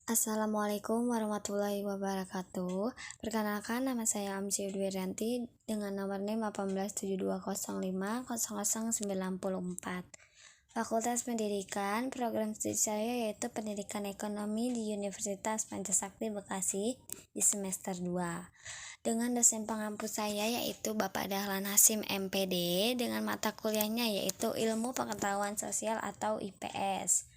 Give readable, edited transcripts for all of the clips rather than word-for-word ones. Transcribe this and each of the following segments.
Assalamualaikum warahmatullahi wabarakatuh. Perkenalkan, nama saya Amsi Dwiranti dengan nomor NIM 1872050094. Fakultas Pendidikan, program studi saya yaitu Pendidikan Ekonomi di Universitas Pancasakti Bekasi di semester 2. Dengan dosen pengampu saya yaitu Bapak Dahlan Hasim MPD dengan mata kuliahnya yaitu Ilmu Pengetahuan Sosial atau IPS.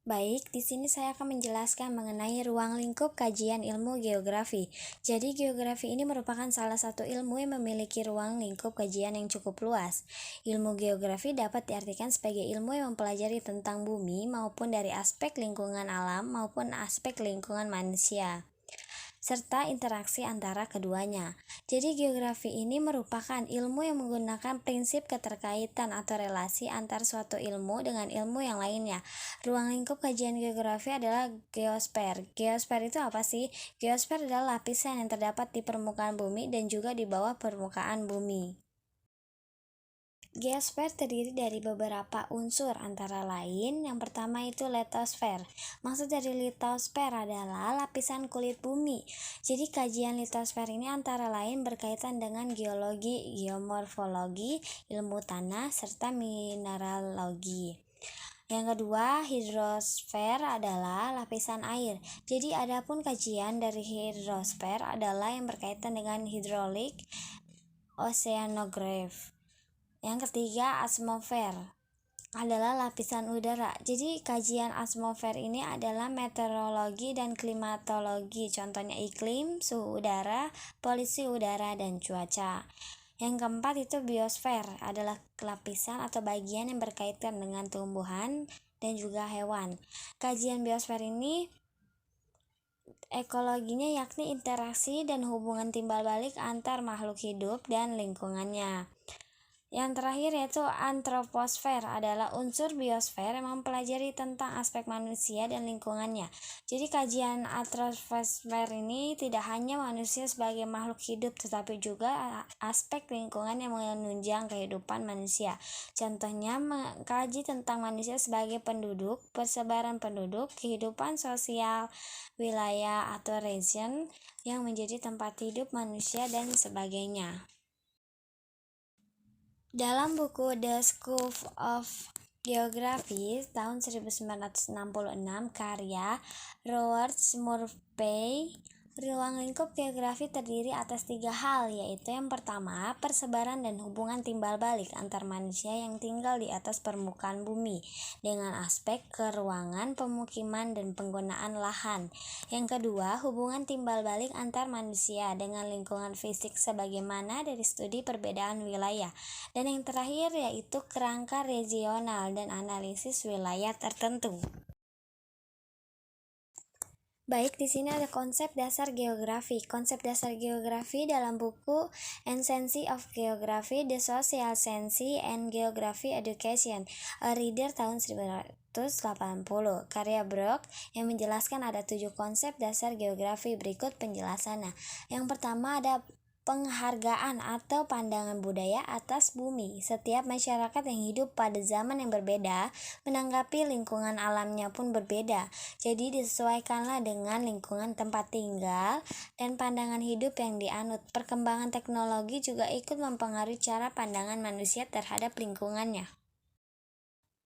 Baik, di sini saya akan menjelaskan mengenai ruang lingkup kajian ilmu geografi. Jadi, geografi ini merupakan salah satu ilmu yang memiliki ruang lingkup kajian yang cukup luas. Ilmu geografi dapat diartikan sebagai ilmu yang mempelajari tentang bumi maupun dari aspek lingkungan alam maupun aspek lingkungan manusia, serta interaksi antara keduanya. Jadi geografi ini merupakan ilmu yang menggunakan prinsip keterkaitan atau relasi antar suatu ilmu dengan ilmu yang lainnya. Ruang lingkup kajian geografi adalah geosfer. Geosfer itu apa sih? Geosfer adalah lapisan yang terdapat di permukaan bumi dan juga di bawah permukaan bumi. Geosfer terdiri dari beberapa unsur antara lain. Yang pertama itu litosfer. Maksud dari litosfer adalah lapisan kulit bumi. Jadi kajian litosfer ini antara lain berkaitan dengan geologi, geomorfologi, ilmu tanah, serta mineralogi. Yang kedua, hidrosfer adalah lapisan air. Jadi adapun kajian dari hidrosfer adalah yang berkaitan dengan hidrolik, oceanograph. Yang ketiga, atmosfer adalah lapisan udara. Jadi kajian atmosfer ini adalah meteorologi dan klimatologi, contohnya iklim, suhu udara, polusi udara, dan cuaca. Yang keempat itu biosfer, adalah lapisan atau bagian yang berkaitan dengan tumbuhan dan juga hewan. Kajian biosfer ini ekologinya yakni interaksi dan hubungan timbal balik antar makhluk hidup dan lingkungannya. Yang terakhir yaitu antroposfer, adalah unsur biosfer yang mempelajari tentang aspek manusia dan lingkungannya. Jadi kajian antroposfer ini tidak hanya manusia sebagai makhluk hidup tetapi juga aspek lingkungan yang menunjang kehidupan manusia. Contohnya mengkaji tentang manusia sebagai penduduk, persebaran penduduk, kehidupan sosial, wilayah atau region yang menjadi tempat hidup manusia dan sebagainya. Dalam buku The School of Geography tahun 1966 karya Roald Murphy, ruang lingkup geografi terdiri atas 3 hal, yaitu yang pertama, persebaran dan hubungan timbal balik antar manusia yang tinggal di atas permukaan bumi dengan aspek keruangan, pemukiman, dan penggunaan lahan. Yang kedua, hubungan timbal balik antar manusia dengan lingkungan fisik sebagaimana dari studi perbedaan wilayah. Dan yang terakhir yaitu kerangka regional dan analisis wilayah tertentu. Baik, di sini ada konsep dasar geografi. Konsep dasar geografi dalam buku Essence of Geography, The Social Science and Geography Education, a Reader tahun 1980, karya Brock, yang menjelaskan ada 7 konsep dasar geografi. Berikut penjelasannya. Yang pertama ada penghargaan atau pandangan budaya atas bumi. Setiap masyarakat yang hidup pada zaman yang berbeda menanggapi lingkungan alamnya pun berbeda. Jadi disesuaikanlah dengan lingkungan tempat tinggal dan pandangan hidup yang dianut. Perkembangan teknologi juga ikut mempengaruhi cara pandangan manusia terhadap lingkungannya.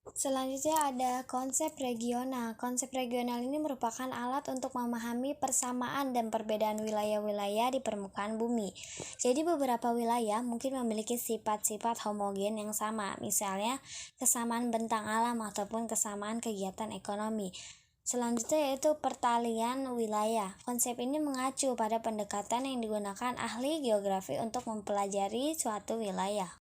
Selanjutnya ada konsep regional. Konsep regional ini merupakan alat untuk memahami persamaan dan perbedaan wilayah-wilayah di permukaan bumi. Jadi beberapa wilayah mungkin memiliki sifat-sifat homogen yang sama, misalnya kesamaan bentang alam ataupun kesamaan kegiatan ekonomi. Selanjutnya yaitu pertalian wilayah. Konsep ini mengacu pada pendekatan yang digunakan ahli geografi untuk mempelajari suatu wilayah.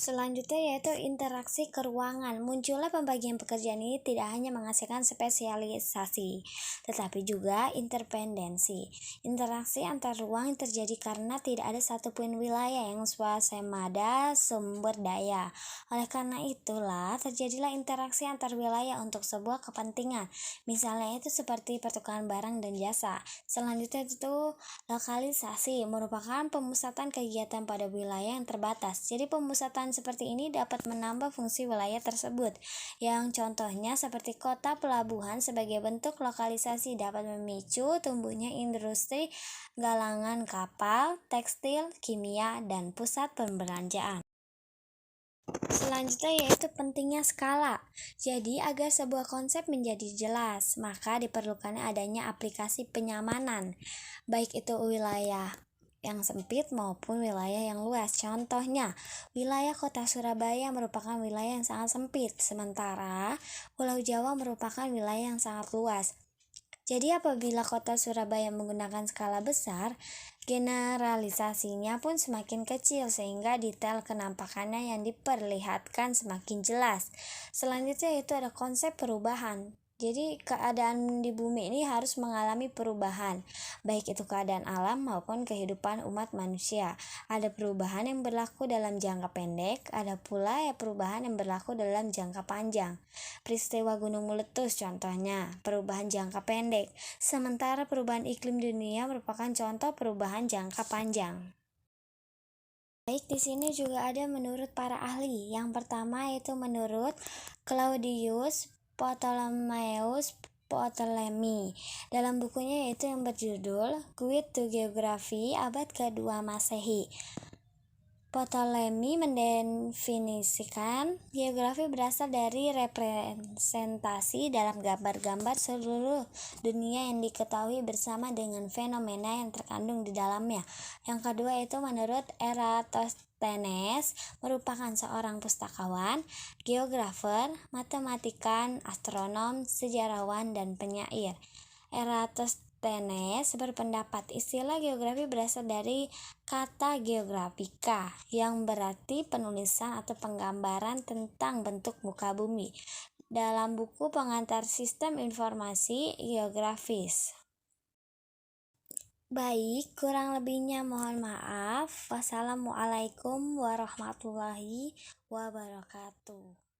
Selanjutnya yaitu interaksi keruangan. Munculnya pembagian pekerjaan ini tidak hanya menghasilkan spesialisasi, tetapi juga interdependensi. Interaksi antar ruang terjadi karena tidak ada satupun wilayah yang swasembada sumber daya. Oleh karena itulah terjadilah interaksi antar wilayah untuk sebuah kepentingan. Misalnya itu seperti pertukaran barang dan jasa. Selanjutnya itu lokalisasi, merupakan pemusatan kegiatan pada wilayah yang terbatas. Jadi pemusatan Pencatatan seperti ini dapat menambah fungsi wilayah tersebut, yang contohnya seperti kota pelabuhan sebagai bentuk lokalisasi dapat memicu tumbuhnya industri galangan kapal, tekstil, kimia, dan pusat perbelanjaan. Selanjutnya yaitu pentingnya skala. Jadi agar sebuah konsep menjadi jelas, maka diperlukan adanya aplikasi penyamanan, baik itu wilayah yang sempit maupun wilayah yang luas. Contohnya, wilayah kota Surabaya merupakan wilayah yang sangat sempit, sementara Pulau Jawa merupakan wilayah yang sangat luas. Jadi apabila kota Surabaya menggunakan skala besar, generalisasinya pun semakin kecil sehingga detail kenampakannya yang diperlihatkan semakin jelas. Selanjutnya itu ada konsep perubahan. Jadi keadaan di bumi ini harus mengalami perubahan, baik itu keadaan alam maupun kehidupan umat manusia. Ada perubahan yang berlaku dalam jangka pendek, ada pula perubahan yang berlaku dalam jangka panjang. Peristiwa gunung meletus contohnya perubahan jangka pendek, sementara perubahan iklim dunia merupakan contoh perubahan jangka panjang. Baik, di sini juga ada menurut para ahli. Yang pertama yaitu menurut Claudius Ptolemeus Ptolemy. Dalam bukunya yaitu yang berjudul Guide to Geography abad ke-2 Masehi. Ptolemy mendefinisikan geografi berasal dari representasi dalam gambar-gambar seluruh dunia yang diketahui bersama dengan fenomena yang terkandung di dalamnya. Yang kedua itu menurut Eratosthenes, merupakan seorang pustakawan, geografer, matematikan, astronom, sejarawan, dan penyair. Eratosthenes berpendapat istilah geografi berasal dari kata geografika yang berarti penulisan atau penggambaran tentang bentuk muka bumi dalam buku pengantar sistem informasi geografis. Baik, kurang lebihnya mohon maaf. Wassalamualaikum warahmatullahi wabarakatuh.